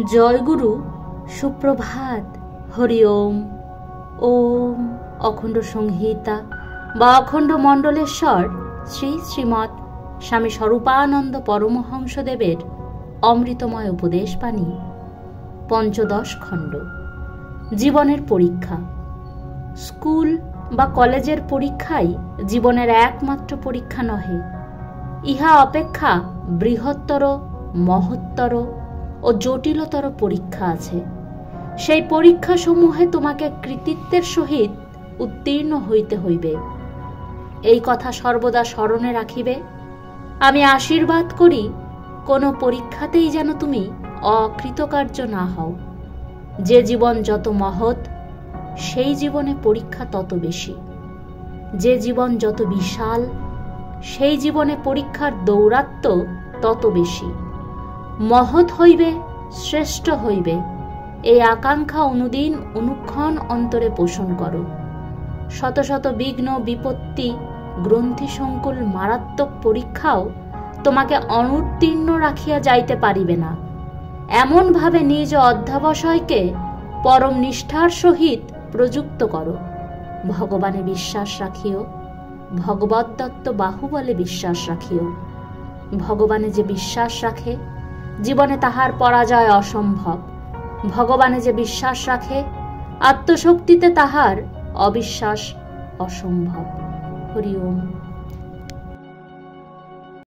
জয় গুরু, সুপ্রভাত, হরি ওম। ওম অখণ্ড সংহিতা বা অখণ্ড মণ্ডলেশ্বর শ্রী শ্রীমৎ স্বামী স্বরূপানন্দ পরমহংসদেবের অমৃতময় উপদেশ বাণী, পঞ্চদশ খণ্ড। জীবনের পরীক্ষা। স্কুল বা কলেজের পরীক্ষাই জীবনের একমাত্র পরীক্ষা নহে। ইহা অপেক্ষা বৃহত্তর, মহত্তর ও জটিলতর পরীক্ষা আছে। সেই পরীক্ষাসমূহে তোমাকে কৃতিত্বের সহিত উত্তীর্ণ হইতে হইবে। এই কথা সর্বদা স্মরণে রাখিবে। আমি আশীর্বাদ করি, কোনো পরীক্ষাতেই যেন তুমি অকৃতকার্য না হও। যে জীবন যত মহৎ, সেই জীবনে পরীক্ষা তত বেশি। যে জীবন যত বিশাল, সেই জীবনে পরীক্ষার দৌরাত্ম্য তত বেশি। মহৎ হইবে, শ্রেষ্ঠ হইবে, এই আকাঙ্ক্ষা অনুদিন অনুক্ষণ অন্তরে পোষণ করো। শত শত বিঘ্ন বিপত্তি, গ্রন্থি সংকুল মারাত্মক পরীক্ষাও তোমাকে অনুত্তীর্ণ রাখিয়া যাইতে পারিবে না। এমনভাবে নিজ অধ্যাবসায়কে পরম নিষ্ঠার সহিত প্রযুক্ত করো। ভগবানে বিশ্বাস রাখিও, ভগবদ্দত্ত বাহুবলে বিশ্বাস রাখিও। ভগবানে যে বিশ্বাস রাখে, জীবনে তাহার পরাজয় অসম্ভব। ভগবানে যে বিশ্বাস রাখে, আত্মশক্তিতে তাহার অবিশ্বাস অসম্ভব। হরি ওম।